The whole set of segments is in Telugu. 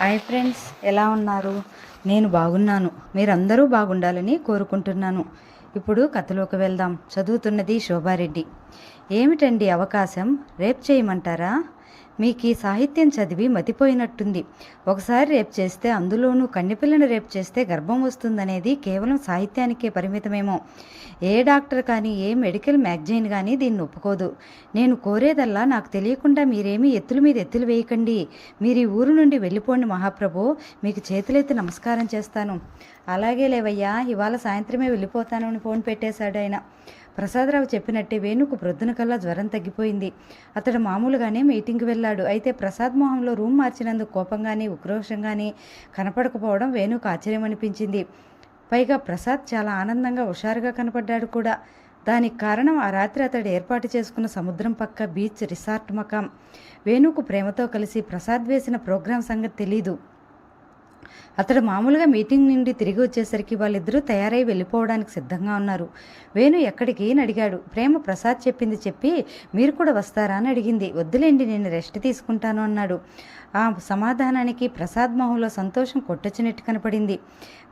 హాయ్ ఫ్రెండ్స్, ఎలా ఉన్నారు? నేను బాగున్నాను. మీరందరూ బాగుండాలని కోరుకుంటున్నాను. ఇప్పుడు కథలోకి వెళ్దాం. చదువుతున్నది శోభారెడ్డి. ఏమిటండి అవకాశం? రేపు చేయమంటారా? మీకు ఈ సాహిత్యం చదివి మతిపోయినట్టుంది. ఒకసారి రేపు చేస్తే, అందులోనూ కన్నెపిల్లని రేపు చేస్తే గర్భం వస్తుందనేది కేవలం సాహిత్యానికే పరిమితమేమో. ఏ డాక్టర్ కానీ, ఏ మెడికల్ మ్యాగజైన్ కానీ దీన్ని ఒప్పుకోదు. నేను కోరేదల్లా, నాకు తెలియకుండా మీరేమీ ఎత్తుల మీద ఎత్తులు వేయకండి. మీరు ఈ ఊరు నుండి వెళ్ళిపోండి మహాప్రభు. మీకు చేతులెత్తి నమస్కారం చేస్తాను. అలాగే లేవయ్యా, ఇవాళ సాయంత్రమే వెళ్ళిపోతాను అని ఫోన్ పెట్టేశాడు ఆయన. ప్రసాదరావు చెప్పినట్టే వేణుకు ప్రొద్దున కల్లా జ్వరం తగ్గిపోయింది. అతడు మామూలుగానే మీటింగ్కి వెళ్ళాడు. అయితే ప్రసాద్ మొహంలో రూమ్ మార్చినందుకు కోపంగాని ఉక్రోషంగాని కనపడకపోవడం వేణుకు ఆశ్చర్యం అనిపించింది. పైగా ప్రసాద్ చాలా ఆనందంగా హుషారుగా కనపడ్డాడు కూడా. దానికి కారణం ఆ రాత్రి అతడు ఏర్పాటు చేసుకున్న సముద్రం పక్క బీచ్ రిసార్ట్ మకాం. వేణుకు ప్రేమతో కలిసి ప్రసాద్ వేసిన ప్రోగ్రాం సంగతి తెలీదు. అతడు మామూలుగా మీటింగ్ నుండి తిరిగి వచ్చేసరికి వాళ్ళిద్దరూ తయారై వెళ్ళిపోవడానికి సిద్ధంగా ఉన్నారు. వేణు ఎక్కడికి అని అడిగాడు. ప్రేమ ప్రసాద్ చెప్పింది చెప్పి, మీరు కూడా వస్తారా అని అడిగింది. వద్దులేండి, నేను రెస్ట్ తీసుకుంటాను అన్నాడు. ఆ సమాధానానికి ప్రసాద్ మొహంలో సంతోషం కొట్టొచ్చినట్టు కనపడింది.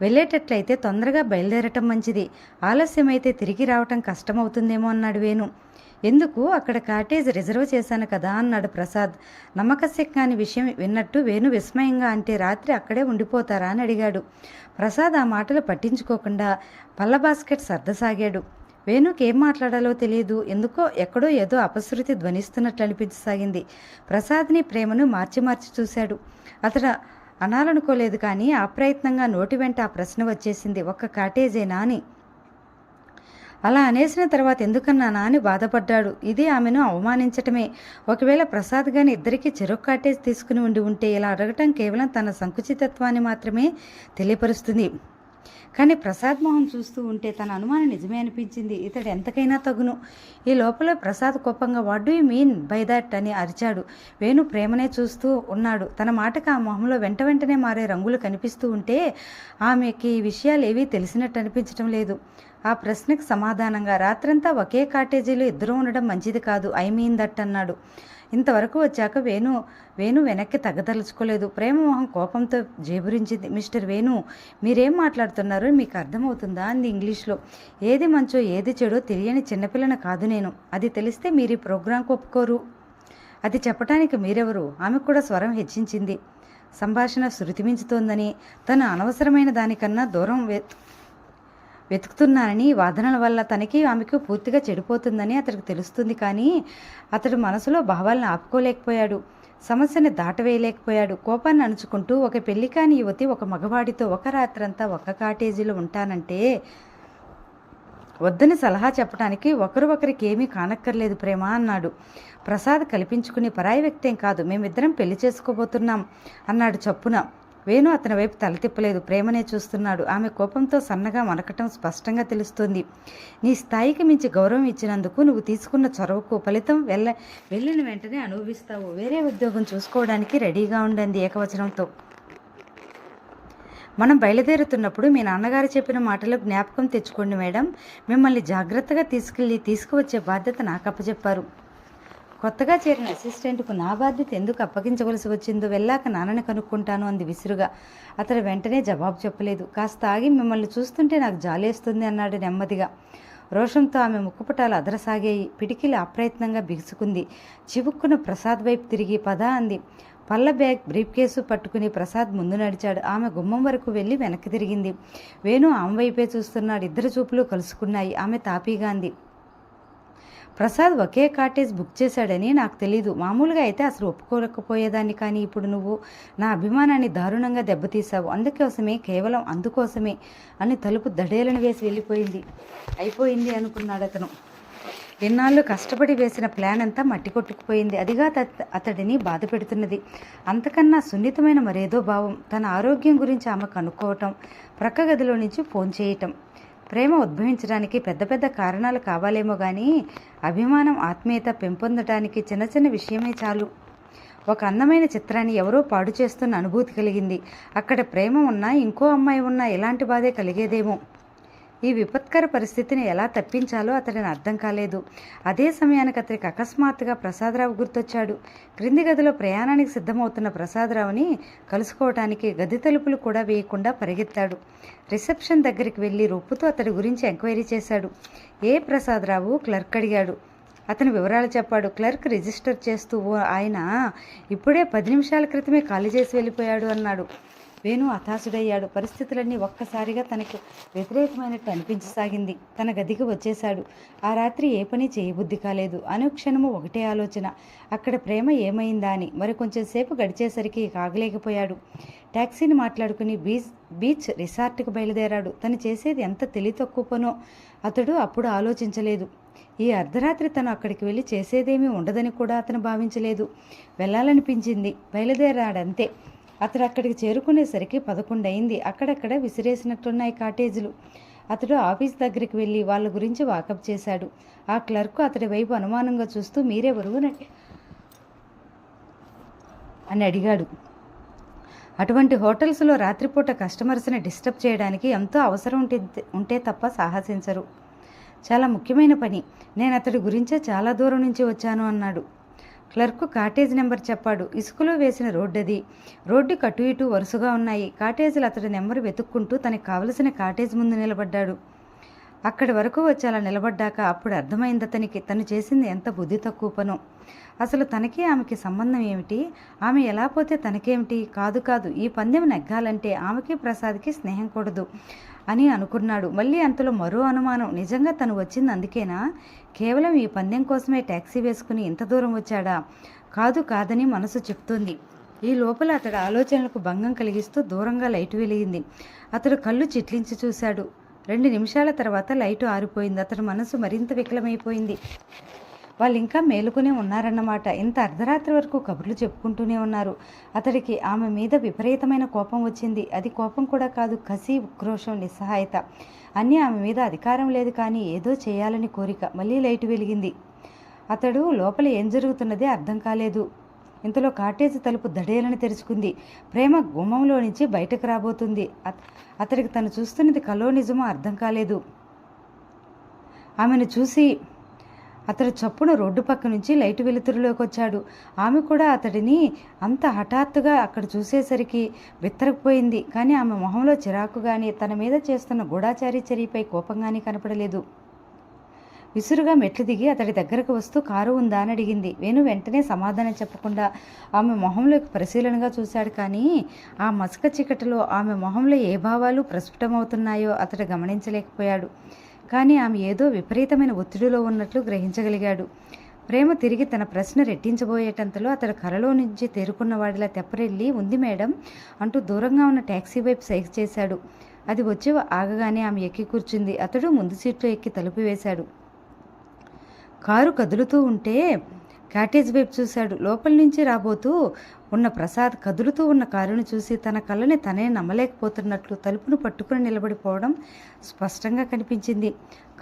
వెళ్ళేటట్లయితే తొందరగా బయలుదేరటం మంచిది. ఆలస్యమైతే తిరిగి రావటం కష్టమవుతుందేమో అన్నాడు వేణు. ఎందుకు? అక్కడ కాటేజ్ రిజర్వ్ చేశాను కదా అన్నాడు ప్రసాద్. నమ్మకశక్యాని విషయం విన్నట్టు వేణు విస్మయంగా. అంటే రాత్రి అక్కడే ఉండిపోతారా అని అడిగాడు. ప్రసాద్ ఆ మాటలు పట్టించుకోకుండా పళ్ళ బాస్కెట్ సర్దసాగాడు. వేణుకి ఏం మాట్లాడాలో తెలియదు. ఎందుకో ఎక్కడో ఏదో అపశృతి ధ్వనిస్తున్నట్లు అనిపించసాగింది. ప్రసాద్ని ప్రేమను మార్చి మార్చి చూశాడు. అతడు అనాలనుకోలేదు, కానీ అప్రయత్నంగా నోటి వెంట ఆ ప్రశ్న వచ్చేసింది. ఒక్క కాటేజేనా అని. అలా అనేసిన తర్వాత ఎందుకన్నానా అని బాధపడ్డాడు. ఇది ఆమెను అవమానించటమే. ఒకవేళ ప్రసాద్ గాని ఇద్దరికీ చెరొక కాటేజ్ తీసుకుని ఉంటే ఇలా అడగటం కేవలం తన సంకుచితత్వాన్ని మాత్రమే తెలియపరుస్తుంది. కానీ ప్రసాద్ మోహన్ చూస్తూ ఉంటే తన అనుమానం నిజమే అనిపించింది. ఇతడు ఎంతకైనా తగును. ఈ లోపల ప్రసాద్ కోపంగా what do you mean by that అని అరిచాడు. వేణు ప్రేమనే చూస్తూ ఉన్నాడు. తన మాటకు ఆ మొహంలో వెంట వెంటనే మారే రంగులు కనిపిస్తూ ఉంటే ఆమెకి ఈ విషయాలు ఏవీ తెలిసినట్టు అనిపించడం లేదు. ఆ ప్రశ్నకు సమాధానంగా, రాత్రంతా ఒకే కాటేజీలో ఇద్దరు ఉండడం మంచిది కాదు, ఐ మీన్ దట్ అన్నాడు. ఇంతవరకు వచ్చాక వేణు వెనక్కి తగ్గదలుచుకోలేదు. ప్రేమమోహం కోపంతో జేబురించింది. మిస్టర్ వేణు, మీరేం మాట్లాడుతున్నారో మీకు అర్థమవుతుందా అంది ఇంగ్లీష్లో. ఏది మంచో ఏది చెడో తెలియని చిన్నపిల్లని కాదు నేను. అది తెలిస్తే మీరు ఈ ప్రోగ్రాంకు ఒప్పుకోరు. అది చెప్పటానికి మీరెవరు? ఆమెకు కూడా స్వరం హెచ్చించింది. సంభాషణ శృతిమించుతోందని, తను అనవసరమైన దానికన్నా దూరం వెతుకుతున్నానని, వాదనల వల్ల తనకి ఆమెకు పూర్తిగా చెడిపోతుందని అతడికి తెలుస్తుంది. కానీ అతడు మనసులో భావాలను ఆపుకోలేకపోయాడు. సమస్యని దాటవేయలేకపోయాడు. కోపాన్ని అణుచుకుంటూ, ఒక పెళ్లి కాని యువతి ఒక మగవాడితో ఒక రాత్రంతా ఒక్క కాటేజీలో ఉంటానంటే వద్దని సలహా చెప్పడానికి ఒకరికి ఏమీ కానక్కర్లేదు ప్రేమ అన్నాడు. ప్రసాద్ కల్పించుకుని, పరాయి వ్యక్తేం కాదు, మేమిద్దరం పెళ్లి చేసుకోబోతున్నాం అన్నాడు చప్పున. వేణు అతని వైపు తల తిప్పలేదు. ప్రేమనే చూస్తున్నాడు. ఆమె కోపంతో సన్నగా మనకటం స్పష్టంగా తెలుస్తోంది. నీ స్థాయికి మించి గౌరవం ఇచ్చినందుకు నువ్వు తీసుకున్న చొరవకు ఫలితం వెళ్ళిన వెంటనే అనుభవిస్తావు. వేరే ఉద్యోగం చూసుకోవడానికి రెడీగా ఉండండి ఏకవచనంతో. మనం బయలుదేరుతున్నప్పుడు మీ నాన్నగారు చెప్పిన మాటలు జ్ఞాపకం తెచ్చుకోండి మేడం. మిమ్మల్ని జాగ్రత్తగా తీసుకువచ్చే బాధ్యత నాకు అప్పచెప్పారు. కొత్తగా చేరిన అసిస్టెంట్కు నా బాధ్యత ఎందుకు అప్పగించవలసి వచ్చిందో వెళ్ళాక నాన్నని కనుక్కుంటాను అంది విసురుగా. అతడు వెంటనే జవాబు చెప్పలేదు. కాస్త ఆగి, మిమ్మల్ని చూస్తుంటే నాకు జాలేస్తుంది అన్నాడు నెమ్మదిగా. రోషంతో ఆమె ముక్కుపుటాలు అదరసాగాయి. పిడికిలు అప్రయత్నంగా బిగుసుకుంది. చివుక్కున ప్రసాద్ వైపు తిరిగి, పద అంది. పళ్ళ బ్యాగ్, బ్రీఫ్ కేసు పట్టుకుని ప్రసాద్ ముందు నడిచాడు. ఆమె గుమ్మం వరకు వెళ్ళి వెనక్కి తిరిగింది. వేణు ఆమె వైపే చూస్తున్నాడు. ఇద్దరు చూపులు కలుసుకున్నాయి. ఆమె తాపీగా అంది, ప్రసాద్ ఒకే కాటేజ్ బుక్ చేశాడని నాకు తెలీదు. మామూలుగా అయితే అసలు ఒప్పుకోలేకపోయేదాన్ని, కానీ ఇప్పుడు నువ్వు నా అభిమానాన్ని దారుణంగా దెబ్బతీశావు. కేవలం అందుకోసమే అని తలుపు దడేలను వేసి అయిపోయింది అనుకున్నాడు అతను. ఎన్నాళ్ళు కష్టపడి వేసిన ప్లాన్ అంతా మట్టి కొట్టుకుపోయింది. అదిగా అతడిని బాధ పెడుతున్నది. అంతకన్నా సున్నితమైన మరేదో భావం. తన ఆరోగ్యం గురించి ఆమె కనుక్కోవటం, ప్రక్క గదిలో నుంచి ఫోన్ చేయటం. ప్రేమ ఉద్భవించడానికి పెద్ద పెద్ద కారణాలు కావాలేమో కానీ అభిమానం, ఆత్మీయత పెంపొందటానికి చిన్న చిన్న విషయమే చాలు. ఒక అందమైన చిత్రాన్ని ఎవరో పాడు చేస్తున్న అనుభూతి కలిగింది. అక్కడ ప్రేమ ఉన్నా, ఇంకో అమ్మాయి ఉన్నా ఇలాంటి బాధే కలిగేదేమో. ఈ విపత్కర పరిస్థితిని ఎలా తప్పించాలో అతడిని అర్థం కాలేదు. అదే సమయానికి అతడికి అకస్మాత్తుగా ప్రసాదరావు గుర్తొచ్చాడు. క్రింది గదిలో ప్రయాణానికి సిద్ధమవుతున్న ప్రసాదరావుని కలుసుకోవటానికి గది తలుపులు కూడా వేయకుండా పరిగెత్తాడు. రిసెప్షన్ దగ్గరికి వెళ్ళి రొప్పుతూ అతడి గురించి ఎంక్వైరీ చేశాడు. ఏ ప్రసాదరావు? క్లర్క్ అడిగాడు. అతని వివరాలు చెప్పాడు. క్లర్క్ రిజిస్టర్ చేస్తూ ఆయన ఇప్పుడే 10 నిమిషాల క్రితమే ఖాళీ చేసి వెళ్ళిపోయాడు అన్నాడు. వేణు హతాశుడయ్యాడు. పరిస్థితులన్నీ ఒక్కసారిగా తనకు వ్యతిరేకమైనట్టు అనిపించసాగింది. తన గదికి వచ్చేశాడు. ఆ రాత్రి ఏ పని చేయబుద్ధి కాలేదు. అనుక్షణము ఒకటే ఆలోచన, అక్కడ ప్రేమ ఏమైందా అని. మరి కొంచెం సేపు గడిచేసరికి ఆగలేకపోయాడు. ట్యాక్సీని మాట్లాడుకుని బీచ్ రిసార్ట్కి బయలుదేరాడు. తను చేసేది ఎంత తెలివి తక్కువ పనో అతడు అప్పుడు ఆలోచించలేదు. ఈ అర్ధరాత్రి తను అక్కడికి వెళ్ళి చేసేదేమీ ఉండదని కూడా అతను భావించలేదు. వెళ్ళాలనిపించింది. బయలుదేరాడంతే. అతడు అక్కడికి చేరుకునేసరికి 11 అయింది. అక్కడక్కడ విసిరేసినట్టున్నాయి కాటేజీలు. అతడు ఆఫీస్ దగ్గరికి వెళ్ళి వాళ్ళ గురించి వాకప్ చేశాడు. ఆ క్లర్కు అతడి వైపు అనుమానంగా చూస్తూ మీరెవరు అని అడిగాడు. అటువంటి హోటల్స్లో రాత్రిపూట కస్టమర్స్ని డిస్టర్బ్ చేయడానికి ఎంతో అవసరం ఉంటే తప్ప సాహసించరు. చాలా ముఖ్యమైన పని. నేను అతడి గురించే చాలా దూరం నుంచి వచ్చాను అన్నాడు. క్లర్కు కాటేజ్ నెంబర్ చెప్పాడు. ఇసుకలో వేసిన రోడ్డు అది. రోడ్డుకి అటు ఇటు వరుసగా ఉన్నాయి. కాటేజీలు అతడి నెంబర్ వెతుక్కుంటూ తనకు కావలసిన కాటేజ్ ముందు నిలబడ్డాడు. అక్కడి వరకు వచ్చి అలా నిలబడ్డాక అప్పుడు అర్థమైంది అతనికి తను చేసింది ఎంత బుద్ధి తక్కువ పనో. అసలు తనకి ఆమెకి సంబంధం ఏమిటి? ఆమె ఎలా పోతే తనకేమిటి? కాదు ఈ పందెం నెగ్గాలంటే ఆమెకి ప్రసాద్కి స్నేహం కూడదు అని అనుకున్నాడు. మళ్ళీ అంతలో మరో అనుమానం. నిజంగా తను వచ్చింది అందుకేనా? కేవలం ఈ పందెం కోసమే ట్యాక్సీ వేసుకుని ఇంత దూరం వచ్చాడా? కాదని మనసు చెప్తోంది. ఈ లోపల అతడి ఆలోచనలకు భంగం కలిగిస్తూ దూరంగా లైటు వెలిగింది. అతడు కళ్ళు చిట్లించి చూశాడు. 2 నిమిషాల తర్వాత లైటు ఆరిపోయింది. అతడి మనసు మరింత వికలమైపోయింది. వాళ్ళు ఇంకా మేలుకునే ఉన్నారన్నమాట. ఇంత అర్ధరాత్రి వరకు కబుర్లు చెప్పుకుంటూనే ఉన్నారు. అతడికి ఆమె మీద విపరీతమైన కోపం వచ్చింది. అది కోపం కూడా కాదు, కసి, ఉక్రోషం, నిస్సహాయత. అన్నీ ఆమె మీద అధికారం లేదు, కానీ ఏదో చేయాలని కోరిక. మళ్ళీ లైటు వెలిగింది. అతడు లోపల ఏం జరుగుతున్నదే అర్థం కాలేదు. ఇంతలో కాటేజీ తలుపు దడేలని తెరుచుకుంది. ప్రేమ గుమ్మంలో నుంచి బయటకు రాబోతుంది. అతడికి తను చూస్తున్నది కలో నిజమో అర్థం కాలేదు. ఆమెను చూసి అతడు చప్పున రోడ్డు పక్క నుంచి లైటు వెలుతురులోకి వచ్చాడు. ఆమె కూడా అతడిని అంత హఠాత్తుగా అక్కడ చూసేసరికి బిత్తరపోయింది. కానీ ఆమె మొహంలో చిరాకు కానీ తన మీద చేస్తున్న గూఢాచారి చర్యపై కోపం కానీ కనపడలేదు. విసురుగా మెట్లు దిగి అతడి దగ్గరకు వస్తూ కారు ఉందా అని అడిగింది. వేణు వెంటనే సమాధానం చెప్పకుండా ఆమె మొహంలోకి పరిశీలనగా చూశాడు. కానీ ఆ మసక చీకటిలో ఆమె మొహంలో ఏ భావాలు ప్రస్ఫుటమవుతున్నాయో అతడు గమనించలేకపోయాడు. కానీ ఆమె ఏదో విపరీతమైన ఒత్తిడిలో ఉన్నట్లు గ్రహించగలిగాడు. ప్రేమ తిరిగి తన ప్రశ్న రెట్టించబోయేటంతలో అతడు కలలో నుంచి తేరుకున్నవాడిలా తెప్పరెళ్ళి ఉంది మేడం అంటూ దూరంగా ఉన్న ట్యాక్సీ వైపు సైగ చేశాడు. అది వచ్చి ఆగగానే ఆమె ఎక్కి కూర్చుంది. అతడు ముందు సీట్లో ఎక్కి తలుపు వేశాడు. కారు కదులుతూ ఉంటే కాటేజ్ వైపు చూశాడు. లోపల నుంచి రాబోతూ ఉన్న ప్రసాద్ కదులుతూ ఉన్న కారును చూసి తన కళ్ళని తనే నమ్మలేకపోతున్నట్లు తలుపును పట్టుకుని నిలబడిపోవడం స్పష్టంగా కనిపించింది.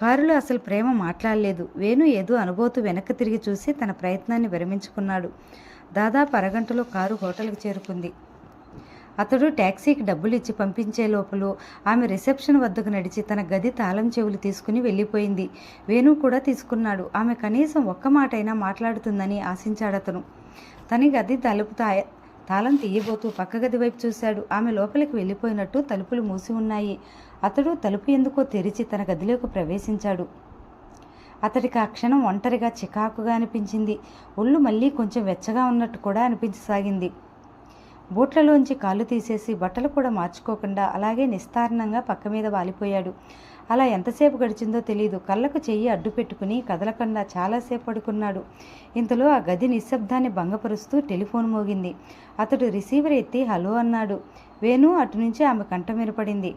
కారులో అసలు ప్రేమ మాట్లాడలేదు. వేణు ఏదో అనుభూతూ వెనక్కి తిరిగి చూసి తన ప్రయత్నాన్ని విరమించుకున్నాడు. దాదాపు అరగంటలో కారు హోటల్కి చేరుకుంది. అతడు ట్యాక్సీకి డబ్బులు ఇచ్చి పంపించే లోపల ఆమె రిసెప్షన్ వద్దకు నడిచి తన గది తాళం చెవులు తీసుకుని వెళ్ళిపోయింది. వేణు కూడా తీసుకున్నాడు. ఆమె కనీసం ఒక్క మాటైనా మాట్లాడుతుందని ఆశించాడతను. తన గది తాళం తీయబోతూ పక్క గది వైపు చూశాడు. ఆమె లోపలికి వెళ్ళిపోయినట్టు తలుపులు మూసి ఉన్నాయి. అతడు తలుపు ఎందుకో తెరిచి తన గదిలోకి ప్రవేశించాడు. అతడికి ఆ క్షణం ఒంటరిగా చికాకుగా అనిపించింది. ఒళ్ళు మళ్ళీ కొంచెం వెచ్చగా ఉన్నట్టు కూడా అనిపించసాగింది. బూట్లలోంచి కాళ్ళు తీసేసి బట్టలు కూడా మార్చుకోకుండా అలాగే నిస్తారణంగా పక్క మీద వాలిపోయాడు. అలా ఎంతసేపు గడిచిందో తెలియదు. కళ్ళకు చెయ్యి అడ్డు పెట్టుకుని కదలకుండా చాలాసేపు పడుకున్నాడు. ఇంతలో ఆ గది నిశ్శబ్దాన్ని భంగపరుస్తూ టెలిఫోన్ మోగింది. అతడు రిసీవర్ ఎత్తి హలో అన్నాడు. వేణు అటు నుంచి ఆమె కంఠం వినపడింది.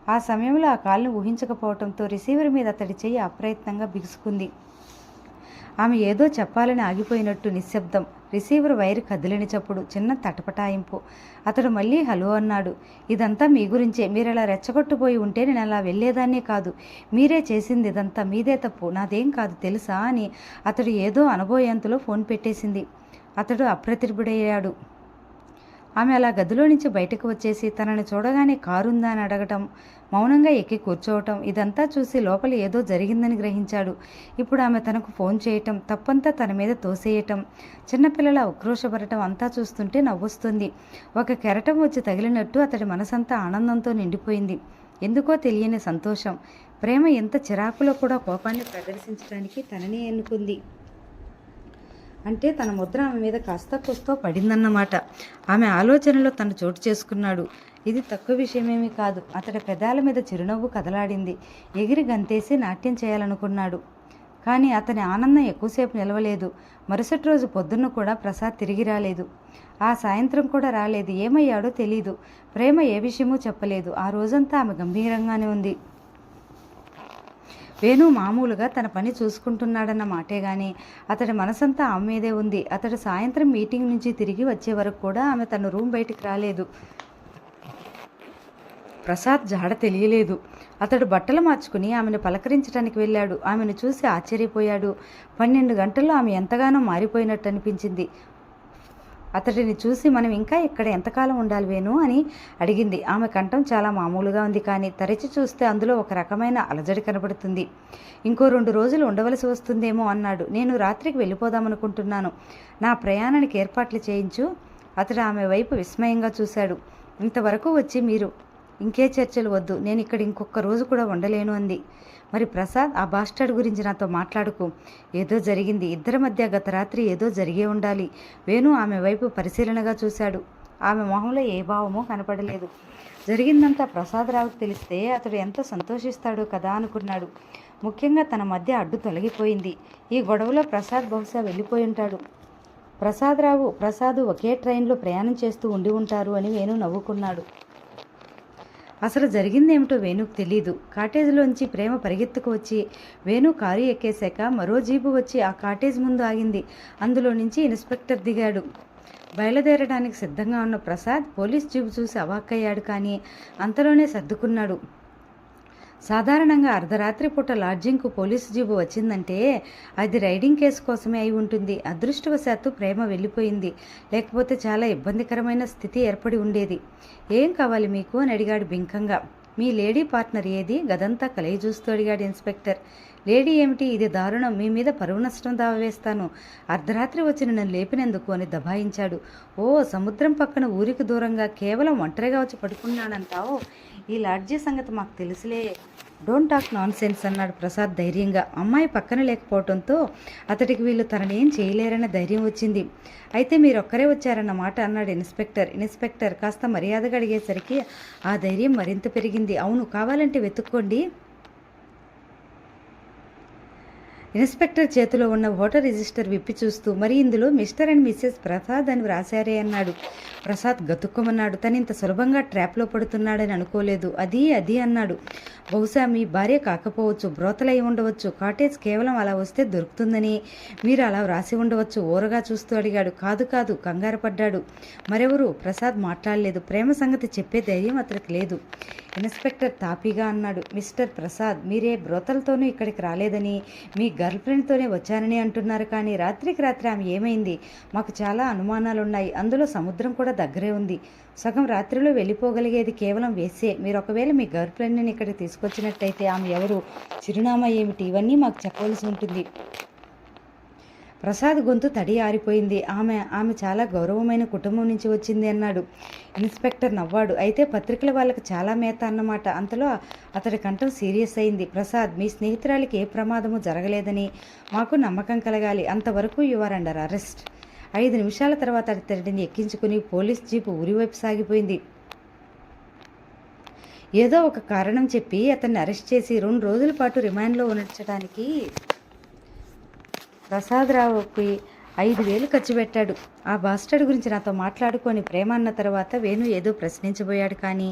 ఆ సమయంలో ఆ కాల్ని ఊహించకపోవడంతో రిసీవర్ మీద అతడి చెయ్యి అప్రయత్నంగా బిగుసుకుంది. ఆమె ఏదో చెప్పాలని ఆగిపోయినట్టు నిశ్శబ్దం. రిసీవర్ వైర్ కదిలిని చప్పుడు, చిన్న తటపటాయింపు. అతడు మళ్ళీ హలో అన్నాడు. ఇదంతా మీ గురించే. మీరు అలా రెచ్చగొట్టుపోయి ఉంటే నేను అలా వెళ్ళేదాన్నే కాదు. మీరే చేసింది ఇదంతా. మీదే తప్పు, నాదేం కాదు తెలుసా అని అతడు ఏదో అనబోయేంతలో ఫోన్ పెట్టేసింది. అతడు అప్రతిభుడయ్యాడు. ఆమె అలా గదిలో నుంచి బయటకు వచ్చేసి తనని చూడగానే కారుందా అని అడగటం, మౌనంగా ఎక్కి కూర్చోవటం, ఇదంతా చూసి లోపల ఏదో జరిగిందని గ్రహించాడు. ఇప్పుడు ఆమె తనకు ఫోన్ చేయటం, తప్పంతా తన మీద తోసేయటం, చిన్నపిల్లల ఉక్రోషపడటం అంతా చూస్తుంటే నవ్వొస్తుంది. ఒక కెరటం వచ్చి తగిలినట్టు అతడి మనసంతా ఆనందంతో నిండిపోయింది. ఎందుకో తెలియని సంతోషం. ప్రేమ ఎంత చిరాకులో కూడా కోపాన్ని ప్రదర్శించడానికి తననే ఎన్నుకుంది అంటే తన ముద్ర ఆమె మీద కాస్త కూస్తో పడిందన్నమాట. ఆమె ఆలోచనలో తను చోటు చేసుకున్నాడు. ఇది తక్కువ విషయమేమీ కాదు. అతడి పెదాల మీద చిరునవ్వు కదలాడింది. ఎగిరి గంతేసి నాట్యం చేయాలనుకున్నాడు. కానీ అతని ఆనందం ఎక్కువసేపు నిలవలేదు. మరుసటి రోజు పొద్దున్న కూడా ప్రసాద్ తిరిగి రాలేదు. ఆ సాయంత్రం కూడా రాలేదు. ఏమయ్యాడో తెలీదు. ప్రేమ ఏ విషయమూ చెప్పలేదు. ఆ రోజంతా ఆమె గంభీరంగానే ఉంది. వేణు మామూలుగా తన పని చూసుకుంటున్నాడన్న మాటే గాని అతడి మనసంతా ఆమె మీదే ఉంది. అతడు సాయంత్రం మీటింగ్ నుంచి తిరిగి వచ్చే వరకు కూడా ఆమె తన రూమ్ బయటికి రాలేదు. ప్రసాద్ జాడ తెలియలేదు. అతడు బట్టలు మార్చుకుని ఆమెను పలకరించడానికి వెళ్ళాడు. ఆమెను చూసి ఆశ్చర్యపోయాడు. 12 గంటల్లో ఆమె ఎంతగానో మారిపోయినట్టు అనిపించింది. అతడిని చూసి మనం ఇంకా ఇక్కడ ఎంతకాలం ఉండాలి వేణు అని అడిగింది. ఆమె కంఠం చాలా మామూలుగా ఉంది, కానీ తరచి చూస్తే అందులో ఒక రకమైన అలజడి కనబడుతుంది. ఇంకో 2 రోజులు ఉండవలసి వస్తుందేమో అన్నాడు. నేను రాత్రికి వెళ్ళిపోదామనుకుంటున్నాను. నా ప్రయాణానికి ఏర్పాట్లు చేయించు. అతడు ఆమె వైపు విస్మయంగా చూశాడు. ఇంతవరకు వచ్చి మీరు ఇంకే చర్చలు వద్దు. నేను ఇక్కడ ఇంకొక రోజు కూడా ఉండలేను అంది. మరి ప్రసాద్, ఆ బాస్టర్డ్ గురించి నాతో మాట్లాడుకు. ఏదో జరిగింది. ఇద్దరి మధ్య గత రాత్రి ఏదో జరిగే ఉండాలి. వేణు ఆమె వైపు పరిశీలనగా చూశాడు. ఆమె మొహంలో ఏ భావమో కనపడలేదు. జరిగిందంతా ప్రసాదరావుకు తెలిస్తే అతడు ఎంత సంతోషిస్తాడో కదా అనుకున్నాడు. ముఖ్యంగా తన మధ్య అడ్డు తొలగిపోయింది. ఈ గొడవలో ప్రసాద్ బహుశా వెళ్ళిపోయి ఉంటాడు. ప్రసాదు ఒకే ట్రైన్లో ప్రయాణం చేస్తూ ఉండి ఉంటారు అని వేణు నవ్వుకున్నాడు. అసలు జరిగిందేమిటో వేణుకు తెలీదు. కాటేజ్లోంచి ప్రేమ పరిగెత్తుకు వచ్చి వేణు కారు ఎక్కేశాక మరో జీపు వచ్చి ఆ కాటేజ్ ముందు ఆగింది. అందులో నుంచి ఇన్స్పెక్టర్ దిగాడు. బయలుదేరడానికి సిద్ధంగా ఉన్న ప్రసాద్ పోలీస్ జీపు చూసి అవాక్కయ్యాడు. కానీ అంతలోనే సర్దుకున్నాడు. సాధారణంగా అర్ధరాత్రి పూట లాడ్జింగ్కు పోలీసు జీబు వచ్చిందంటే అది రైడింగ్ కేసు కోసమే అయి ఉంటుంది. అదృష్టవశాత్తు ప్రేమ వెళ్ళిపోయింది. లేకపోతే చాలా ఇబ్బందికరమైన స్థితి ఏర్పడి ఉండేది. ఏం కావాలి మీకు అని అడిగాడు బింకంగా. మీ లేడీ పార్ట్నర్ ఏది? గదంతా కలయి చూస్తూ అడిగాడు ఇన్స్పెక్టర్. లేడీ ఏమిటి? ఇది దారుణం. మీ మీద పరువు నష్టం దావా వేస్తాను. అర్ధరాత్రి వచ్చిన నన్ను లేపినందుకు అని దబాయించాడు. ఓ, సముద్రం పక్కన ఊరికి దూరంగా కేవలం ఒంటరిగా వచ్చి పడుకున్నానంటావు? ఈ లాడ్జీ సంగతి మాకు తెలుసులే. డోంట్ టాక్ నాన్ సెన్స్ అన్నాడు ప్రసాద్ ధైర్యంగా. అమ్మాయి పక్కన లేకపోవడంతో అతడికి వీళ్ళు తననేం చేయలేరన్న ధైర్యం వచ్చింది. అయితే మీరొక్కరే వచ్చారన్నమాట అన్నాడు ఇన్స్పెక్టర్ కాస్త మర్యాదగా అడిగేసరికి ఆ ధైర్యం మరింత పెరిగింది. అవును, కావాలంటే వెతుక్కోండి. ఇన్స్పెక్టర్ చేతిలో ఉన్న ఓటర్ రిజిస్టర్ విప్పి చూస్తూ, మరి ఇందులో మిస్టర్ అండ్ మిస్సెస్ ప్రసాద్ అని వ్రాసారే అన్నాడు. ప్రసాద్ గతుక్కుమన్నాడు. తనింత సులభంగా ట్రాప్లో పడుతున్నాడని అనుకోలేదు. అది అన్నాడు. బహుశా మీ భార్య కాకపోవచ్చు, బ్రోతలై ఉండవచ్చు. కాటేజ్ కేవలం అలా వస్తే దొరుకుతుందని మీరు అలా వ్రాసి ఉండవచ్చు. ఊరగా చూస్తూ అడిగాడు. కాదు కంగారు పడ్డాడు. మరెవరు? ప్రసాద్ మాట్లాడలేదు. ప్రేమ సంగతి చెప్పే ధైర్యం అతనికి లేదు. ఇన్స్పెక్టర్ తాపీగా అన్నాడు. మిస్టర్ ప్రసాద్, మీరే బ్రోతలతోనూ ఇక్కడికి రాలేదని మీ గర్ల్ ఫ్రెండ్తోనే వచ్చానని అంటున్నారు. కానీ రాత్రికి రాత్రి ఆమె ఏమైంది? మాకు చాలా అనుమానాలున్నాయి. అందులో సముద్రం కూడా దగ్గరే ఉంది. సగం రాత్రిలో వెళ్ళిపోగలిగేది కేవలం వేసే. మీరు ఒకవేళ మీ గర్ల్ ఫ్రెండ్ని ఇక్కడికి తీసుకొచ్చినట్టయితే ఆమె ఎవరు, చిరునామా ఏమిటి, ఇవన్నీ మాకు చెప్పవలసి ఉంటుంది. ప్రసాద్ గొంతు తడి ఆరిపోయింది. ఆమె చాలా గౌరవమైన కుటుంబం నుంచి వచ్చింది అన్నాడు. ఇన్స్పెక్టర్ నవ్వాడు. అయితే పత్రికల వాళ్ళకి చాలా మేత అన్నమాట. అంతలో అతడి కంఠం సీరియస్ అయింది. ప్రసాద్, మీ స్నేహితురాలికి ఏ ప్రమాదము జరగలేదని మాకు నమ్మకం కలగాలి. అంతవరకు యు ఆర్ అండర్ అరెస్ట్. 5 నిమిషాల తర్వాత అతడిని ఎక్కించుకుని పోలీస్ జీపు ఊరివైపు సాగిపోయింది. ఏదో ఒక కారణం చెప్పి అతన్ని అరెస్ట్ చేసి 2 రోజుల పాటు రిమాండ్లో ఉంచడానికి ప్రసాదరావుకి 5,000 ఖర్చు పెట్టాడు. ఆ బాస్టర్డ్ గురించి నాతో మాట్లాడుకొని ప్రేమ అన్న తర్వాత వేణు ఏదో ప్రశ్నించబోయాడు. కానీ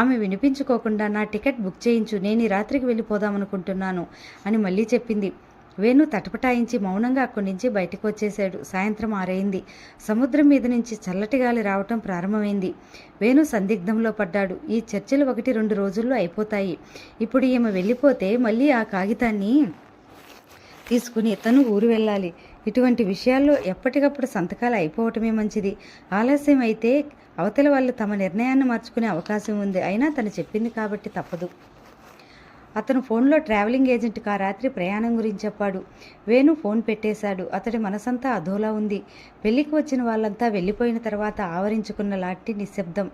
ఆమె వినిపించుకోకుండా నా టికెట్ బుక్ చేయించు, నేను ఈ రాత్రికి వెళ్ళిపోదామనుకుంటున్నాను అని మళ్ళీ చెప్పింది. వేణు తటపటాయించి మౌనంగా అక్కడి నుంచి బయటకు వచ్చేశాడు. సాయంత్రం 6 అయింది. సముద్రం మీద నుంచి చల్లటి గాలి రావటం ప్రారంభమైంది. వేణు సందిగ్ధంలో పడ్డాడు. ఈ చర్చలు 1-2 రోజుల్లో అయిపోతాయి. ఇప్పుడు ఈమె వెళ్ళిపోతే మళ్ళీ ఆ కాగితాన్ని తీసుకుని తను ఊరు వెళ్ళాలి. ఇటువంటి విషయాల్లో ఎప్పటికప్పుడు సంతకాలు అయిపోవటమే మంచిది. ఆలస్యం అయితే అవతలి వాళ్ళు తమ నిర్ణయాన్ని మార్చుకునే అవకాశం ఉంది. అయినా తను చెప్పింది కాబట్టి తప్పదు. అతను ఫోన్లో ట్రావెలింగ్ ఏజెంట్కి ఆ రాత్రి ప్రయాణం గురించి చెప్పాడు. వేణు ఫోన్ పెట్టేశాడు. అతడి మనసంతా అదోలా ఉంది. పెళ్లికి వచ్చిన వాళ్ళంతా వెళ్ళిపోయిన తర్వాత ఆవరించుకున్న లాంటి నిశ్శబ్దం.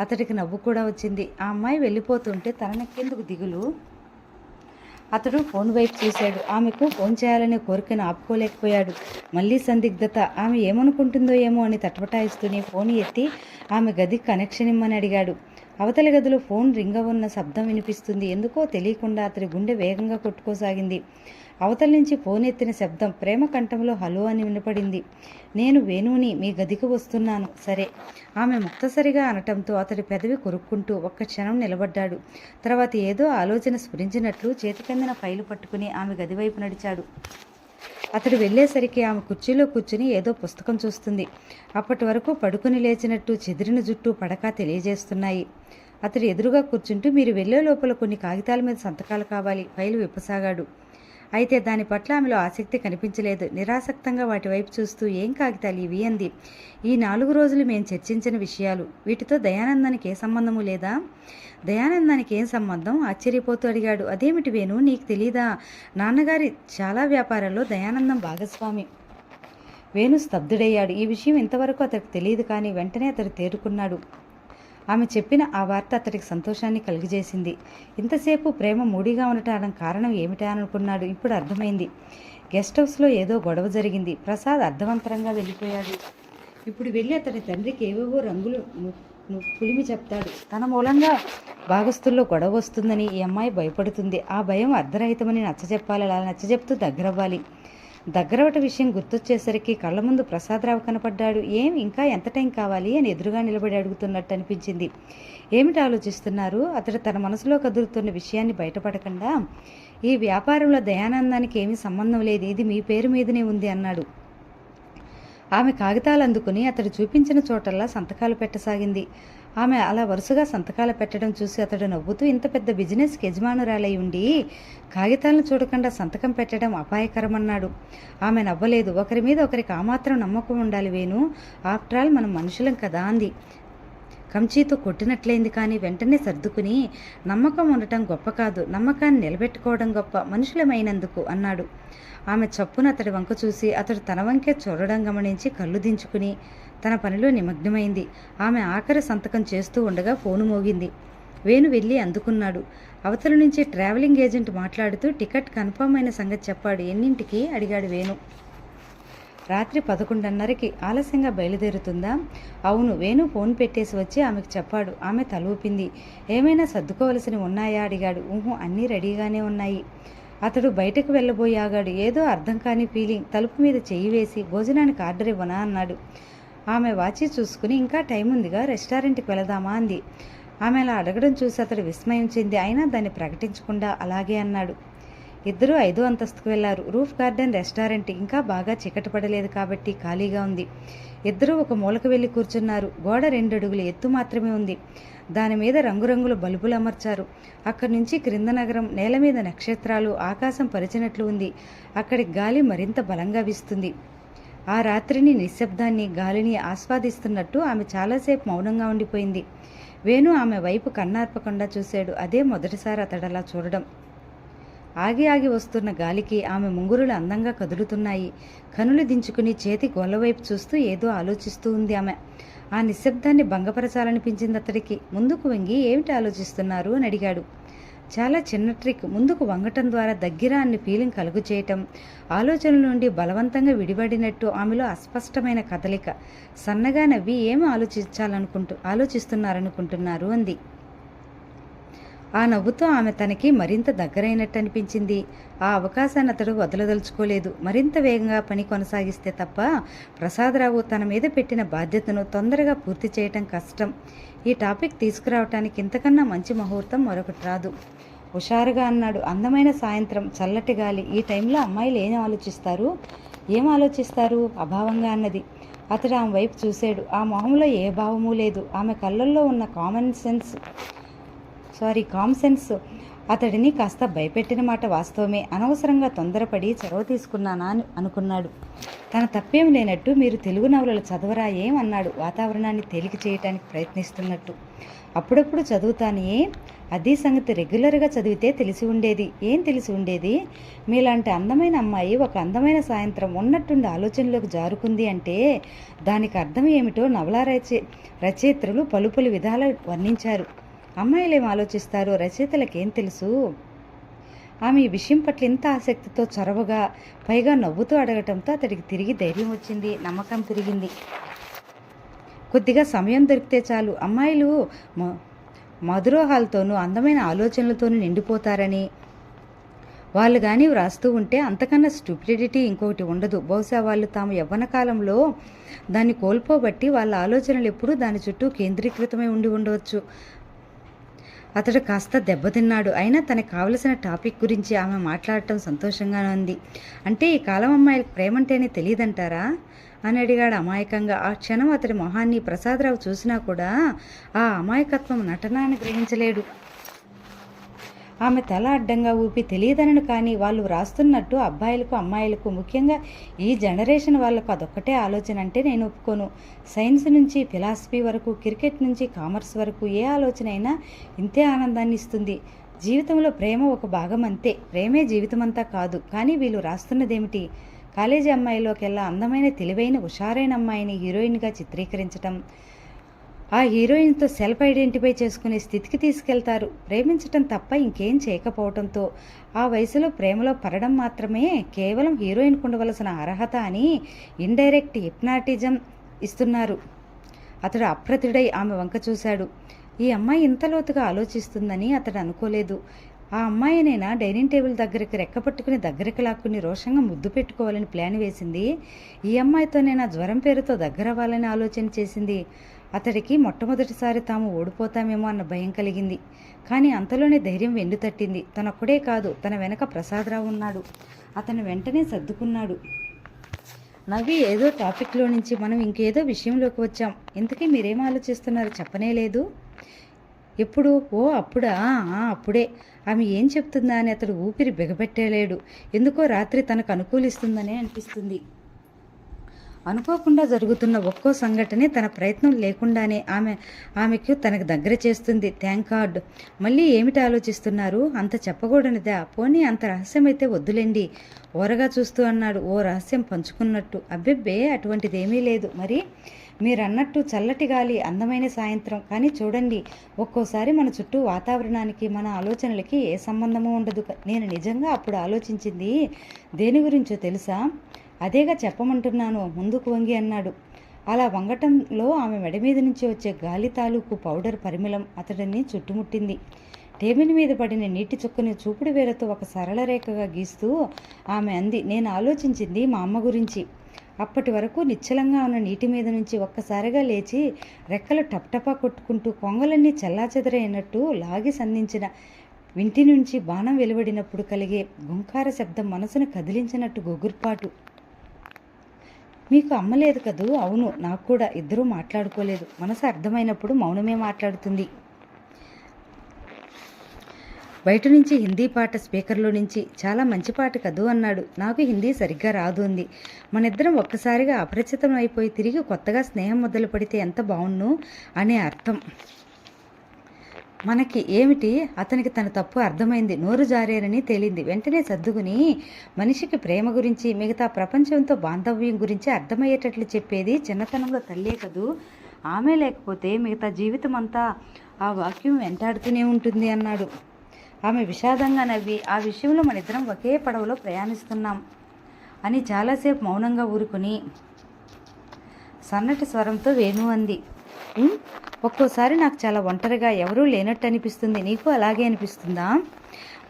అతడికి నవ్వు కూడా వచ్చింది. ఆ అమ్మాయి వెళ్ళిపోతుంటే తనకెందుకు దిగులు? అతడు ఫోన్ వైపు చూశాడు. ఆమెకు ఫోన్ చేయాలనే కోరికను ఆపుకోలేకపోయాడు. మళ్ళీ సందిగ్ధత. ఆమె ఏమనుకుంటుందో ఏమో అని తటపటాయిస్తూనే ఫోన్ ఎత్తి ఆమె గదికి కనెక్షన్ ఇమ్మని అడిగాడు. అవతలి గదిలో ఫోన్ రింగ ఉన్న శబ్దం వినిపిస్తుంది. ఎందుకో తెలియకుండా అతడి గుండె వేగంగా కొట్టుకోసాగింది. అవతల నుంచి ఫోన్ ఎత్తిన శబ్దం ప్రేమ కంఠంలో హలో అని వినపడింది. నేను వేణుని, మీ గదికి వస్తున్నాను. సరే. ఆమె ముక్తసరిగా అనటంతో అతడి పెదవి కొరుక్కుంటూ ఒక్క క్షణం నిలబడ్డాడు. తర్వాత ఏదో ఆలోచన స్ఫురించినట్లు చేతికందిన ఫైలు పట్టుకుని ఆమె గదివైపు నడిచాడు. అతడు వెళ్ళేసరికి ఆమె కుర్చీలో కూర్చుని ఏదో పుస్తకం చూస్తుంది. అప్పటి వరకు పడుకుని లేచినట్టు చెదిరిన జుట్టు పడక తెలియజేస్తున్నాయి. అతడు ఎదురుగా కూర్చుంటూ మీరు వెళ్లే లోపల కొన్ని కాగితాల మీద సంతకాలు కావాలి. ఫైలు విప్పసాగాడు. అయితే దాని పట్ల ఆమెలో ఆసక్తి కనిపించలేదు. నిరాసక్తంగా వాటి వైపు చూస్తూ ఏం కాగితాలు ఇవి అంది. ఈ 4 రోజులు మేము చర్చించిన విషయాలు. వీటితో దయానందానికి ఏ సంబంధము లేదా? దయానందానికి ఏం సంబంధం? ఆశ్చర్యపోతూ అడిగాడు. అదేమిటి వేణు, నీకు తెలీదా? నాన్నగారి చాలా వ్యాపారాల్లో దయానందం భాగస్వామి. వేణు స్తబ్దుడయ్యాడు. ఈ విషయం ఇంతవరకు అతడికి తెలియదు. కానీ వెంటనే అతడు తేరుకున్నాడు. ఆమె చెప్పిన ఆ వార్త అతడికి సంతోషాన్ని కలిగజేసింది. ఇంతసేపు ప్రేమ మూడిగా ఉండటానికి కారణం ఏమిటా అనుకున్నాడు. ఇప్పుడు అర్థమైంది. గెస్ట్ హౌస్లో ఏదో గొడవ జరిగింది. ప్రసాద్ అర్థవంతరంగా వెళ్ళిపోయాడు. ఇప్పుడు వెళ్ళి అతని తండ్రికి ఏవేవో రంగులు పులిమి చెప్తాడు. తన మూలంగా భాగస్తుల్లో గొడవ వస్తుందని ఈ అమ్మాయి భయపడుతుంది. ఆ భయం అర్ధరహితమని నచ్చజెప్పాలి. అలా నచ్చజెప్తూ దగ్గరవ్వాలి. దగ్గరవట విషయం గుర్తొచ్చేసరికి కళ్ళ ముందు ప్రసాదరావు కనపడ్డాడు. ఏం ఇంకా ఎంత టైం కావాలి అని ఎదురుగా నిలబడి అడుగుతున్నట్టు అనిపించింది. ఏమిటి ఆలోచిస్తున్నారు? అతడు తన మనసులో కదులుతున్న విషయాన్ని బయటపడకుండా ఈ వ్యాపారంలో దయానందానికి ఏమీ సంబంధం లేదు, ఇది మీ పేరు మీదనే ఉంది అన్నాడు. ఆమె కాగితాలు అందుకుని అతడు చూపించిన చోటల్లా సంతకాలు పెట్టసాగింది. ఆమె అలా వరుసగా సంతకాలు పెట్టడం చూసి అతడు నవ్వుతూ ఇంత పెద్ద బిజినెస్కి యజమానురాలై ఉండి కాగితాలను చూడకుండా సంతకం పెట్టడం అపాయకరమన్నాడు. ఆమె నవ్వలేదు. ఒకరి మీద ఒకరికి ఆ మాత్రం నమ్మకం ఉండాలి వేణు. ఆఫ్టర్ ఆల్ మనం మనుషులం కదా అంది. కంచీతో కొట్టినట్లయింది. కానీ వెంటనే సర్దుకుని నమ్మకం ఉండటం గొప్ప కాదు, నమ్మకాన్ని నిలబెట్టుకోవడం గొప్ప, మనుషులమైనందుకు అన్నాడు. ఆమె చప్పున అతడి వంక చూసి అతడు తన వంకే చూడడం గమనించి కళ్ళు దించుకుని తన పనిలో నిమగ్నమైంది. ఆమె ఆఖరి సంతకం చేస్తూ ఉండగా ఫోను మోగింది. వేణు వెళ్ళి అందుకున్నాడు. అవతల నుంచి ట్రావెలింగ్ ఏజెంట్ మాట్లాడుతూ టికెట్ కన్ఫర్మ్ అయిన సంగతి చెప్పాడు. ఎన్నింటికి అడిగాడు వేణు. రాత్రి 11:30కి. ఆలస్యంగా బయలుదేరుతుందా? అవును. వేణు ఫోన్ పెట్టేసి వచ్చి ఆమెకు చెప్పాడు. ఆమె తల ఊపింది. ఏమైనా సర్దుకోవలసినవి ఉన్నాయా అడిగాడు. అన్నీ రెడీగానే ఉన్నాయి. అతడు బయటకు వెళ్ళబోయాగాడు. ఏదో అర్థం కాని ఫీలింగ్. తలుపు మీద చెయ్యి వేసి భోజనానికి ఆర్డర్ ఇవ్వనా అన్నాడు. ఆమె వాచి చూసుకుని ఇంకా టైం ఉందిగా, రెస్టారెంట్కి వెళదామా అంది. ఆమె అలా అడగడం చూసి అతడు విస్మయం చెంది అయినా దాన్ని ప్రకటించకుండా అలాగే అన్నాడు. ఇద్దరూ 5వ అంతస్తుకు వెళ్లారు. రూఫ్ గార్డెన్ రెస్టారెంట్ ఇంకా బాగా చీకటి పడలేదు కాబట్టి ఖాళీగా ఉంది. ఇద్దరూ ఒక మూలకు వెళ్ళి కూర్చున్నారు. గోడ 2 అడుగుల ఎత్తు మాత్రమే ఉంది. దాని మీద రంగురంగుల బల్బులు అమర్చారు. అక్కడి నుంచి క్రింద నగరం, నేల మీద నక్షత్రాలు, ఆకాశం పరిచినట్లు ఉంది. అక్కడి గాలి మరింత బలంగా వీస్తుంది. ఆ రాత్రిని, నిశ్శబ్దాన్ని, గాలిని ఆస్వాదిస్తున్నట్టు ఆమె చాలాసేపు మౌనంగా ఉండిపోయింది. వేణు ఆమె వైపు కన్నార్పకుండా చూశాడు. అదే మొదటిసారి అతడలా చూడడం. ఆగి ఆగి వస్తున్న గాలికి ఆమె ముంగురులు అందంగా కదులుతున్నాయి. కనులు దించుకుని చేతి గోళ్ళవైపు చూస్తూ ఏదో ఆలోచిస్తూ ఉంది ఆమె. ఆ నిశ్శబ్దాన్ని భంగపరచాలనిపించింది అతడికి. ముందుకు వంగి ఏమిటి ఆలోచిస్తున్నారు అని అడిగాడు. చాలా చిన్న ట్రిక్. ముందుకు వంగటం ద్వారా దగ్గర అన్ని ఫీలింగ్ కలుగు చేయటం. ఆలోచనల నుండి బలవంతంగా విడిపడినట్టు ఆమెలో అస్పష్టమైన కదలిక. సన్నగా నవ్వి ఏం ఆలోచిస్తున్నారనుకుంటున్నారు అంది. ఆ నవ్వుతో ఆమె తనకి మరింత దగ్గరైనట్టు అనిపించింది. ఆ అవకాశాన్ని అతడు వదలదలుచుకోలేదు. మరింత వేగంగా పని కొనసాగిస్తే తప్ప ప్రసాదరావు తన మీద పెట్టిన బాధ్యతను తొందరగా పూర్తి చేయటం కష్టం. ఈ టాపిక్ తీసుకురావటానికి ఇంతకన్నా మంచి ముహూర్తం మరొకటి రాదు. హుషారుగా అన్నాడు. అందమైన సాయంత్రం, చల్లటి గాలి. ఈ టైంలో అమ్మాయిలు ఏం ఆలోచిస్తారు అభావంగా అన్నది. అతడు ఆమె వైపు చూశాడు. ఆ మొహంలో ఏ భావమూ లేదు. ఆమె కళ్ళల్లో ఉన్న కామన్ సెన్స్ అతడిని కాస్త భయపెట్టిన మాట వాస్తవమే. అనవసరంగా తొందరపడి చొరవ తీసుకున్నానా అని అనుకున్నాడు. తన తప్పేం లేనట్టు మీరు తెలుగు నవలలు చదవరా ఏం అన్నాడు వాతావరణాన్ని తేలిక చేయటానికి ప్రయత్నిస్తున్నట్టు. అప్పుడప్పుడు చదువుతానే, అది సంగతి. రెగ్యులర్గా చదివితే తెలిసి ఉండేది. ఏం తెలిసి ఉండేది? మీలాంటి అందమైన అమ్మాయి ఒక అందమైన సాయంత్రం ఉన్నట్టుండి ఆలోచనలోకి జారుకుంది అంటే దానికి అర్థం ఏమిటో నవలా రచయిత్రులు పలు పలు విధాలు వర్ణించారు. అమ్మాయిలు ఏం ఆలోచిస్తారో రచయితలకేం తెలుసు? ఆమె ఈ విషయం పట్ల ఇంత ఆసక్తితో చొరవగా, పైగా నవ్వుతూ అడగటంతో అతడికి తిరిగి ధైర్యం వచ్చింది, నమ్మకం పెరిగింది. కొద్దిగా సమయం దొరికితే చాలు అమ్మాయిలు మధురోహాలతోనూ అందమైన ఆలోచనలతోనూ నిండిపోతారని, వాళ్ళు కానీ వ్రాస్తూ ఉంటే అంతకన్నా స్టూపిడిటీ ఇంకొకటి ఉండదు. బహుశా వాళ్ళు తాము యవ్వన కాలంలో దాన్ని కోల్పోబట్టి వాళ్ళ ఆలోచనలు ఎప్పుడూ దాని చుట్టూ కేంద్రీకృతమై ఉండి ఉండవచ్చు. అతడు కాస్త దెబ్బతిన్నాడు. అయినా తనకు కావలసిన టాపిక్ గురించి ఆమె మాట్లాడటం సంతోషంగానే ఉంది. అంటే ఈ కాలం అమ్మాయిలకు ప్రేమంటేనే తెలియదంటారా అని అడిగాడు అమాయకంగా. ఆ క్షణం అతడి మొహాన్ని ప్రసాదరావు చూసినా కూడా ఆ అమాయకత్వం నటనాన్ని గ్రహించలేడు. ఆమె తల అడ్డంగా ఊపి తెలియదనను, కానీ వాళ్ళు వ్రాస్తున్నట్టు అబ్బాయిలకు అమ్మాయిలకు, ముఖ్యంగా ఈ జనరేషన్ వాళ్ళకు అదొక్కటే ఆలోచన అంటే నేను ఒప్పుకోను. సైన్స్ నుంచి ఫిలాసఫీ వరకు, క్రికెట్ నుంచి కామర్స్ వరకు ఏ ఆలోచన అయినా ఇంతే ఆనందాన్ని ఇస్తుంది. జీవితంలో ప్రేమ ఒక భాగం అంతే. ప్రేమే జీవితమంతా కాదు. కానీ వీళ్ళు రాస్తున్నదేమిటి? కాలేజీ అమ్మాయిలోకెల్లా అందమైన తెలివైన హుషారైన అమ్మాయిని హీరోయిన్గా చిత్రీకరించటం, ఆ హీరోయిన్తో సెల్ఫ్ ఐడెంటిఫై చేసుకునే స్థితికి తీసుకెళ్తారు. ప్రేమించటం తప్ప ఇంకేం చేయకపోవడంతో ఆ వయసులో ప్రేమలో పడడం మాత్రమే కేవలం హీరోయిన్కు ఉండవలసిన అర్హత అని ఇండైరెక్ట్ హిప్నాటిజం ఇస్తున్నారు. అతడు అప్రతిడై ఆమె వంక చూశాడు. ఈ అమ్మాయి ఇంత లోతుగా ఆలోచిస్తుందని అతడు అనుకోలేదు. ఆ అమ్మాయినైనా డైనింగ్ టేబుల్ దగ్గరికి రెక్కపట్టుకుని దగ్గరికి లాక్కుని రోషంగా ముద్దు పెట్టుకోవాలని ప్లాన్ వేసింది. ఈ అమ్మాయితోనైనా జ్వరం పేరుతో దగ్గరవ్వాలని ఆలోచన చేసింది. అతడికి మొట్టమొదటిసారి తాము ఓడిపోతామేమో అన్న భయం కలిగింది. కానీ అంతలోనే ధైర్యం వెన్ను తట్టింది. తనొక్కడే కాదు, తన వెనక ప్రసాదరావు ఉన్నాడు. అతను వెంటనే సర్దుకున్నాడు. నవ్వి ఏదో టాపిక్లో నుంచి మనం ఇంకేదో విషయంలోకి వచ్చాం. ఇంతకీ మీరేం ఆలోచిస్తున్నారు చెప్పనే లేదు? ఎప్పుడు? ఓ అప్పుడా? అప్పుడే. ఆమె ఏం చెప్తుందా అని అతడు ఊపిరి బిగపెట్టలేడు. ఎందుకో రాత్రి తనకు అనుకూలిస్తుందనే అనిపిస్తుంది. అనుకోకుండా జరుగుతున్న ఒక్కో సంఘటనే తన ప్రయత్నం లేకుండానే ఆమెకు తనకు దగ్గర చేస్తుంది. Thank God. మళ్ళీ ఏమిటి ఆలోచిస్తున్నారు? అంత చెప్పకూడనిదా? పోనీ అంత రహస్యమైతే వద్దులేండి ఓరగా చూస్తూ అన్నాడు, ఓ రహస్యం పంచుకున్నట్టు. అబ్బెబ్బే, అటువంటిదేమీ లేదు. మరి మీరన్నట్టు చల్లటి గాలి, అందమైన సాయంత్రం. కానీ చూడండి, ఒక్కోసారి మన చుట్టూ వాతావరణానికి మన ఆలోచనలకి ఏ సంబంధమూ ఉండదు. నేను నిజంగా అప్పుడు ఆలోచించింది దేని గురించో తెలుసా? అదేగా చెప్పమంటున్నాను, ముందుకు వంగి అన్నాడు. అలా వంగటంలో ఆమె మెడ మీద నుంచి వచ్చే గాలి తాలూకు పౌడర్ పరిమళం అతడిని చుట్టుముట్టింది. టేబుల్ మీద పడిన నీటి చుక్కని చూపుడు వేలతో ఒక సరళ రేఖగా గీస్తూ ఆమె అంది, నేను ఆలోచించింది మా అమ్మ గురించి. అప్పటి వరకు నిశ్చలంగా ఉన్న నీటి మీద నుంచి ఒక్కసారిగా లేచి రెక్కలు టప్టపా కొట్టుకుంటూ కొంగలన్నీ చెల్లాచెదరైనట్టు లాగి సంధించిన వింటి నుంచి బాణం వెలువడినప్పుడు కలిగే గుంకార శబ్దం మనసును కదిలించినట్టు గొగుర్పాటు. మీకు అమ్మ లేదు కదూ? అవును, నాకు కూడా. ఇద్దరూ మాట్లాడుకోలేదు. మనసు అర్థమైనప్పుడు మౌనమే మాట్లాడుతుంది. బయట నుంచి హిందీ పాట స్పీకర్లో నుంచి, చాలా మంచి పాట కదూ అన్నాడు. నాకు హిందీ సరిగ్గా రాదు అంది. మనిద్దరం ఒక్కసారిగా అపరిచితం అయిపోయి తిరిగి కొత్తగా స్నేహం మొదలు పడితే ఎంత బావుణ్ణు అనే అర్థం. మనకి ఏమిటి? అతనికి తన తప్పు అర్థమైంది. నోరు జారేరని తేలింది. వెంటనే సర్దుకుని, మనిషికి ప్రేమ గురించి, మిగతా ప్రపంచంతో బాంధవ్యం గురించి అర్థమయ్యేటట్లు చెప్పేది చిన్నతనంలో తల్లే కదూ. ఆమె లేకపోతే మిగతా జీవితం అంతా ఆ వాక్యం వెంటాడుతూనే ఉంటుంది అన్నాడు. ఆమె విషాదంగా నవ్వి, ఆ విషయంలో మనిద్దరం ఒకే పడవలో ప్రయాణిస్తున్నాం అని చాలాసేపు మౌనంగా ఊరుకుని సన్నటి స్వరంతో వేణు అంది. ఒక్కోసారి నాకు చాలా ఒంటరిగా, ఎవరూ లేనట్టు అనిపిస్తుంది. నీకు అలాగే అనిపిస్తుందా?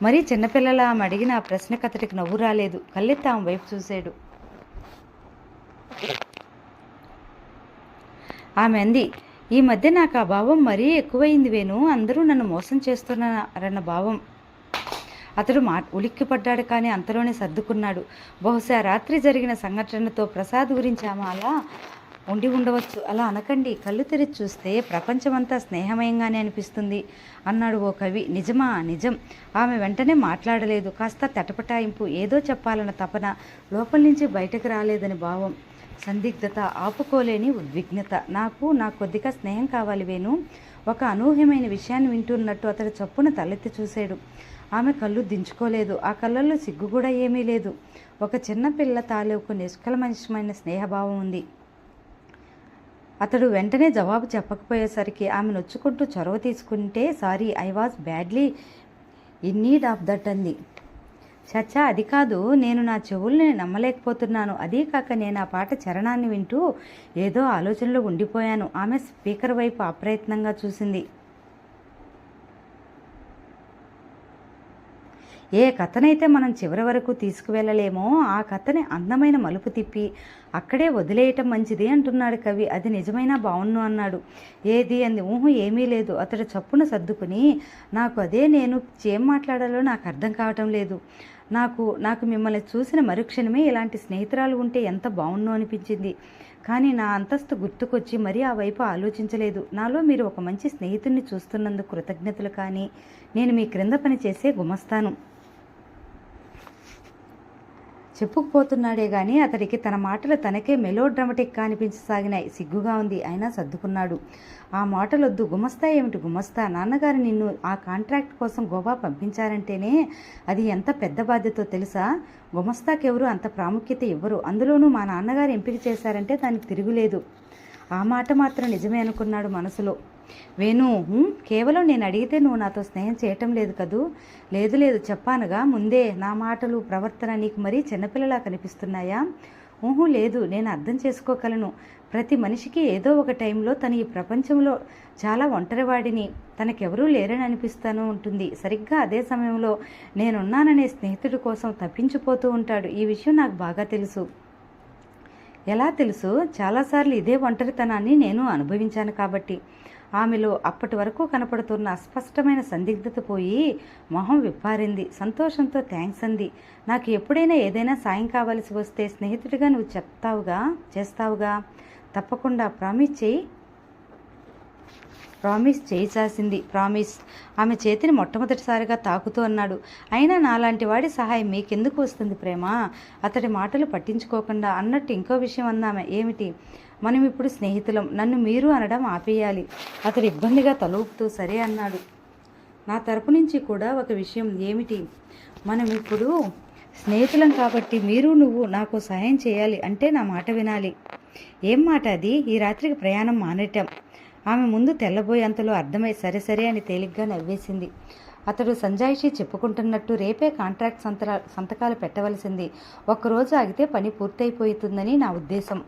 మరీ చిన్నపిల్లల ఆమె అడిగిన ఆ ప్రశ్నకు అతడికి నవ్వు రాలేదు. కళ్ళెత్తి ఆమె వైపు చూశాడు. ఆమె అంది, ఈ మధ్య నాకు ఆ భావం మరీ ఎక్కువైంది వేణు. అందరూ నన్ను మోసం చేస్తున్నారన్న భావం. అతడు ఉలిక్కిపడ్డాడు, కానీ అంతలోనే సర్దుకున్నాడు. బహుశా రాత్రి జరిగిన సంఘటనతో ప్రసాద్ గురించి ఆమె అలా ఉండి ఉండవచ్చు. అలా అనకండి, కళ్ళు తెరిచి చూస్తే ప్రపంచమంతా స్నేహమయంగానే అనిపిస్తుంది అన్నాడు ఓ కవి. నిజమా? నిజం. ఆమె వెంటనే మాట్లాడలేదు. కాస్త తటపటాయింపు, ఏదో చెప్పాలన్న తపన, లోపల నుంచి బయటకు రాలేదని భావం, సందిగ్ధత, ఆపుకోలేని ఉద్విగ్నత. నాకు కొద్దిగా స్నేహం కావాలి వేణు. ఒక అనూహ్యమైన విషయాన్ని వింటున్నట్టు అతడు చప్పున తలెత్తి చూశాడు. ఆమె కళ్ళు దించుకోలేదు. ఆ కళ్ళల్లో సిగ్గు కూడా ఏమీ లేదు. ఒక చిన్న పిల్ల తాలూకు నిష్కల్మషమైన స్నేహభావం ఉంది. అతడు వెంటనే జవాబు చెప్పకపోయేసరికి ఆమె నొచ్చుకుంటూ చొరవ తీసుకుంటే, sorry, I was badly in need of that అంది. చచ్చా, అది కాదు, నేను నా చెవుల్ని నమ్మలేకపోతున్నాను. అదీ కాక నేను ఆ పాట చరణాన్ని వింటూ ఏదో ఆలోచనలో ఉండిపోయాను. ఆమె స్పీకర్ వైపు అప్రయత్నంగా చూసింది. ఏ కథనైతే మనం చివరి వరకు తీసుకువెళ్ళలేమో ఆ కథని అందమైన మలుపు తిప్పి అక్కడే వదిలేయటం మంచిది అంటున్నాడు కవి. అది నిజమైనా బావున్ను అన్నాడు. ఏది అంది. ఏమీ లేదు. అతడు చప్పున సర్దుకుని, నాకు అదే, నేను ఏం మాట్లాడాలో నాకు అర్థం కావటం లేదు. నాకు మిమ్మల్ని చూసిన మరుక్షణమే ఇలాంటి స్నేహితురాలు ఉంటే ఎంత బావున్ను అనిపించింది. కానీ నా అంతస్తు గుర్తుకొచ్చి మరీ ఆ వైపు ఆలోచించలేదు. నాలో మీరు ఒక మంచి స్నేహితుడిని చూస్తున్నందుకు కృతజ్ఞతలు. కానీ నేను మీ క్రింద పని చేసే గుమస్తాను. చెప్పుకుపోతున్నాడే గాని అతడికి తన మాటలు తనకే మెలో డ్రామాటిక్గా అనిపించసాగినాయి. సిగ్గుగా ఉంది. అయినా సర్దుకున్నాడు. ఆ మాటలొద్దు. గుమస్తా ఏమిటి గుమస్తా? నాన్నగారు నిన్ను ఆ కాంట్రాక్ట్ కోసం గోవా పంపించారంటేనే అది ఎంత పెద్ద బాధ్యతో తెలుసా? గుమస్తాకెవరు అంత ప్రాముఖ్యత ఇవ్వరు. అందులోనూ మా నాన్నగారు ఎంపిక చేశారంటే దానికి తిరుగులేదు. ఆ మాట మాత్రం నిజమే అనుకున్నాడు మనసులో. వేణు, కేవలం నేను అడిగితే నువ్వు నాతో స్నేహం చేయటం లేదు కదూ? లేదు, చెప్పానుగా ముందే. నా మాటలు, ప్రవర్తన నీకు మరీ చిన్నపిల్లలా కనిపిస్తున్నాయా? లేదు, నేను అర్థం చేసుకోగలను. ప్రతి మనిషికి ఏదో ఒక టైంలో తను ఈ ప్రపంచంలో చాలా ఒంటరివాడిని, తనకెవరూ లేరని అనిపిస్తాను ఉంటుంది. సరిగ్గా అదే సమయంలో నేనున్నాననే స్నేహితుడి కోసం తప్పించిపోతూ ఉంటాడు. ఈ విషయం నాకు బాగా తెలుసు. ఎలా తెలుసు? చాలాసార్లు ఇదే ఒంటరితనాన్ని నేను అనుభవించాను కాబట్టి. ఆమెలో అప్పటి వరకు కనపడుతున్న అస్పష్టమైన సందిగ్ధత పోయి మొహం విప్పారింది. సంతోషంతో థ్యాంక్స్ అంది. నాకు ఎప్పుడైనా ఏదైనా సాయం కావాల్సి వస్తే స్నేహితుడిగా నువ్వు చేస్తావుగా? తప్పకుండా. ప్రామిస్ చేయి చాసింది. ప్రామిస్. ఆమె చేతిని మొట్టమొదటిసారిగా తాకుతూ అన్నాడు. అయినా నాలాంటి వాడి సహాయం మీకెందుకు వస్తుంది ప్రేమ? అతడి మాటలు పట్టించుకోకుండా అన్నట్టు ఇంకో విషయం అందామె. ఏమిటి? మనం ఇప్పుడు స్నేహితులం. నన్ను మీరు అనడం ఆపేయాలి. అతడు ఇబ్బందిగా తలూపుతూ సరే అన్నాడు. నా తరపు నుంచి కూడా ఒక విషయం. ఏమిటి? మనం ఇప్పుడు స్నేహితులం కాబట్టి నువ్వు నాకు సహాయం చేయాలి. అంటే నా మాట వినాలి. ఏం మాట అది? ఈ రాత్రికి ప్రయాణం మానేటాం. ఆమె ముందు తెల్లబోయి అంతలో అర్థమై సరే అని తేలిగ్గా నవ్వేసింది. అతడు సంజాయిషి చెప్పుకుంటున్నట్టు రేపే కాంట్రాక్ట్ సంతకాలు పెట్టవలసింది. ఒక్కరోజు ఆగితే పని పూర్తయిపోతుందని నా ఉద్దేశం.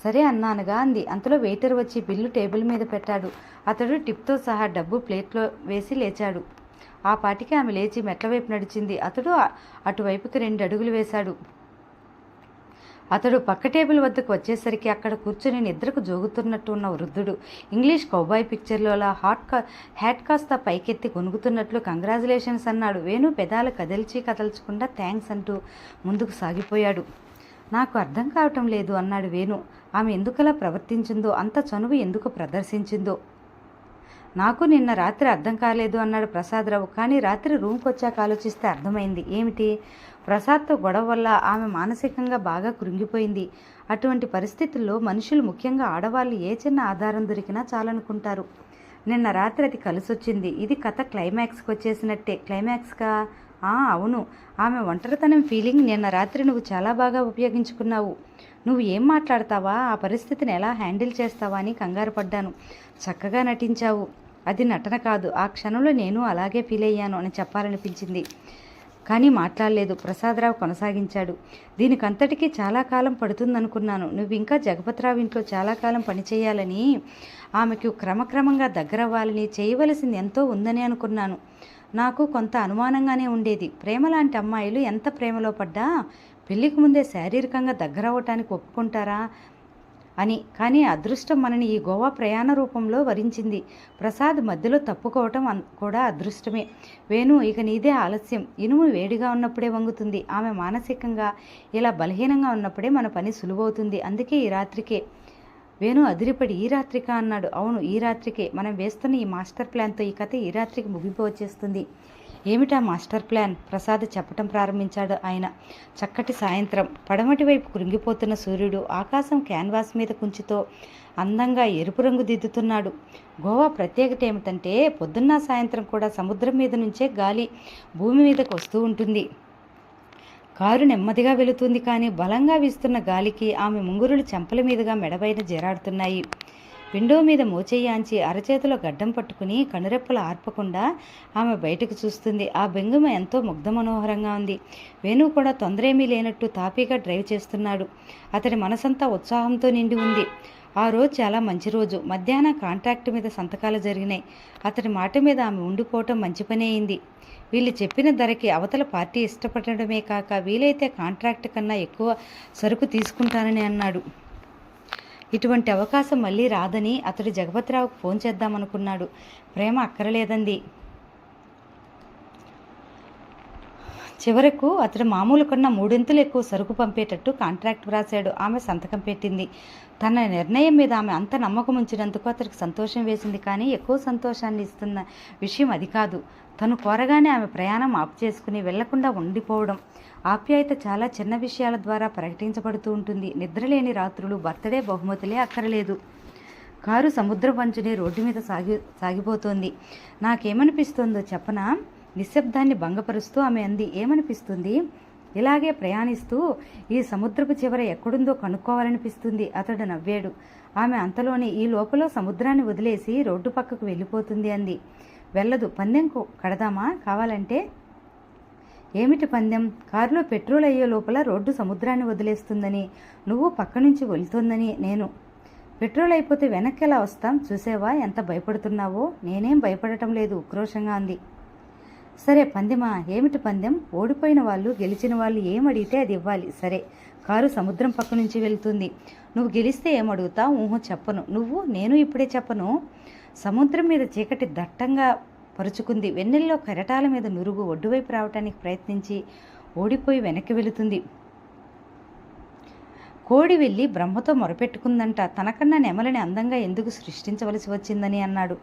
సరే అన్నానుగా అంది. అంతలో వెయిటర్ వచ్చి బిల్లు టేబుల్ మీద పెట్టాడు. అతడు టిప్తో సహా డబ్బు ప్లేట్లో వేసి లేచాడు. ఆ పాటికి ఆమె లేచి మెట్ల వైపు నడిచింది. అతడు అటువైపుకి 2 అడుగులు వేశాడు. అతడు పక్క టేబుల్ వద్దకు వచ్చేసరికి అక్కడ కూర్చుని నిద్రకు జోగుతున్నట్టు ఉన్న వృద్ధుడు, ఇంగ్లీష్ కౌబాయ్ పిక్చర్లోలా హ్యాట్ కాస్త పైకెత్తి కొనుగుతున్నట్లు కంగ్రాచులేషన్స్ అన్నాడు. వేణు పెదాలు కదల్చకుండా థ్యాంక్స్ అంటూ ముందుకు సాగిపోయాడు. నాకు అర్థం కావటం లేదు అన్నాడు వేణు. ఆమె ఎందుకలా ప్రవర్తించిందో, అంత చనువు ఎందుకు ప్రదర్శించిందో. నాకు నిన్న రాత్రి అర్థం కాలేదు అన్నాడు ప్రసాదరావు. కానీ రాత్రి రూమ్కి వచ్చాక ఆలోచిస్తే అర్థమైంది. ఏమిటి? ప్రసాద్తో గొడవ వల్ల ఆమె మానసికంగా బాగా కృంగిపోయింది. అటువంటి పరిస్థితుల్లో మనుషులు, ముఖ్యంగా ఆడవాళ్ళు, ఏ చిన్న ఆధారం దొరికినా చాలనుకుంటారు. నిన్న రాత్రి అది కలిసొచ్చింది. ఇది కథ క్లైమాక్స్కి వచ్చేసినట్టే. క్లైమాక్స్కా? అవును. ఆమె ఒంటరితనం ఫీలింగ్ నిన్న రాత్రి నువ్వు చాలా బాగా ఉపయోగించుకున్నావు. నువ్వు ఏం మాట్లాడతావా, ఆ పరిస్థితిని ఎలా హ్యాండిల్ చేస్తావా అని కంగారు పడ్డాను. చక్కగా నటించావు. అది నటన కాదు. ఆ క్షణంలో నేను అలాగే ఫీల్ అయ్యాను అని చెప్పాలనిపించింది. కానీ మాట్లాడలేదు. ప్రసాదరావు కొనసాగించాడు. దీనికంతటికీ చాలా కాలం పడుతుందనుకున్నాను. నువ్వు ఇంకా జగపతిరావు ఇంట్లో చాలా కాలం పనిచేయాలని, ఆమెకు క్రమక్రమంగా దగ్గరవ్వాలని, చేయవలసింది ఎంతో ఉందని అనుకున్నాను. నాకు కొంత అనుమానంగానే ఉండేది. ప్రేమ లాంటి అమ్మాయిలు ఎంత ప్రేమలో పడ్డా పెళ్లికి ముందే శారీరకంగా దగ్గరవ్వటానికి ఒప్పుకుంటారా అని. కానీ అదృష్టం మనని ఈ గోవా ప్రయాణ రూపంలో వరించింది. ప్రసాద్ మధ్యలో తప్పుకోవటం కూడా అదృష్టమే. వేణు, ఇక నీదే ఆలస్యం. ఇనుము వేడిగా ఉన్నప్పుడే వంగుతుంది. ఆమె మానసికంగా ఇలా బలహీనంగా ఉన్నప్పుడే మన పని సులువవుతుంది. అందుకే ఈ రాత్రికే వేణు అదిరిపడి ఈ రాత్రికా అన్నాడు. అవును, ఈ రాత్రికే. మనం వేస్తున్న ఈ మాస్టర్ ప్లాన్తో ఈ కథ ఈ రాత్రికి ముగింపు వచ్చేస్తుంది. ఏమిటా మాస్టర్ ప్లాన్? ప్రసాద్ చెప్పటం ప్రారంభించాడు ఆయన. చక్కటి సాయంత్రం, పడమటి వైపు కృంగిపోతున్న సూర్యుడు ఆకాశం క్యాన్వాస్ మీద కుంచితో అందంగా ఎరుపు రంగు దిద్దుతున్నాడు. గోవా ప్రత్యేకత ఏమిటంటే పొద్దున్న సాయంత్రం కూడా సముద్రం మీద నుంచే గాలి భూమి మీదకు వస్తూ ఉంటుంది. కారు నెమ్మదిగా వెళుతుంది, కానీ బలంగా వీస్తున్న గాలికి ఆమె ముంగురులు చెంపల మీదుగా మెడపైన జేరాడుతున్నాయి. విండో మీద మోచేయాంచి అరచేతిలో గడ్డం పట్టుకుని కనురెప్పలు ఆర్పకుండా ఆమె బయటకు చూస్తుంది. ఆ బెంగుమ ఎంతో ముగ్ధ మనోహరంగా ఉంది. వేణు కూడా తొందరేమీ లేనట్టు తాపీగా డ్రైవ్ చేస్తున్నాడు. అతడి మనసంతా ఉత్సాహంతో నిండి ఉంది. ఆ రోజు చాలా మంచి రోజు. మధ్యాహ్నం కాంట్రాక్ట్ మీద సంతకాలు జరిగినాయి. అతడి మాట మీద ఆమె ఉండిపోవటం మంచి పని అయింది. వీళ్ళు చెప్పిన ధరకి అవతల పార్టీ ఇష్టపడటమే కాక వీలైతే కాంట్రాక్ట్ కన్నా ఎక్కువ సరుకు తీసుకుంటానని అన్నాడు. ఇటువంటి అవకాశం మళ్ళీ రాదని అతడు జగపతిరావుకు ఫోన్ చేద్దామనుకున్నాడు. ప్రేమ అక్కరలేదంది. చివరకు అతడు మామూలు కన్నా 3 ఇంతలు ఎక్కువ సరుకు పంపేటట్టు కాంట్రాక్ట్ వ్రాశాడు. ఆమె సంతకం పెట్టింది. తన నిర్ణయం మీద ఆమె అంత నమ్మకం ఉంచినందుకు అతడికి సంతోషం వేసింది. కానీ ఎక్కువ సంతోషాన్ని ఇస్తున్న విషయం అది కాదు. తను కోరగానే ఆమె ప్రయాణం ఆపు చేసుకుని వెళ్లకుండా ఉండిపోవడం. ఆప్యాయత చాలా చిన్న విషయాల ద్వారా ప్రకటించబడుతూ ఉంటుంది. నిద్రలేని రాత్రులు, బర్త్డే బహుమతులే అక్కరలేదు. కారు సముద్ర పంచునే రోడ్డు మీద సాగిపోతోంది. నాకేమనిపిస్తోందో చెప్పనా? నిశ్శబ్దాన్ని భంగపరుస్తూ ఆమె అంది. ఏమనిపిస్తుంది? ఇలాగే ప్రయాణిస్తూ ఈ సముద్రపు చివర ఎక్కడుందో కనుక్కోవాలనిపిస్తుంది. అతడు నవ్వాడు. ఆమె అంతలోనే ఈ లోపల సముద్రాన్ని వదిలేసి రోడ్డు పక్కకు వెళ్ళిపోతుంది అంది. వెళ్ళదు. పందెం కడదామా కావాలంటే? ఏమిటి పందెం? కారులో పెట్రోల్ అయ్యే లోపల రోడ్డు సముద్రాన్ని వదిలేస్తుందని, నువ్వు పక్క నుంచి వెళ్తుందని నేను. పెట్రోల్ అయిపోతే వెనక్కి ఎలా వస్తాం? చూసేవా ఎంత భయపడుతున్నావో? నేనేం భయపడటం లేదు, ఉక్రోషంగా అంది. సరే, పందెమా? ఏమిటి పందెం? ఓడిపోయిన వాళ్ళు గెలిచిన వాళ్ళు ఏమడిగితే అది ఇవ్వాలి. సరే, కారు సముద్రం పక్క నుంచి వెళ్తుంది. నువ్వు గెలిస్తే ఏమడుగుతావు? ఊహో చెప్పను. నువ్వు? నేను ఇప్పుడే చెప్పను. సముద్రం మీద చీకటి దట్టంగా పరుచుకుంది. వెన్నెల్లో కెరటాల మీద నురుగు ఒడ్డువైపు రావటానికి ప్రయత్నించి ఓడిపోయి వెనక్కి వెళుతుంది. కోడి వెళ్ళి బ్రహ్మతో మొరపెట్టుకుందంట. తనకన్నా నెమలని అందంగా ఎందుకు సృష్టించవలసి వచ్చిందని అన్నాడు.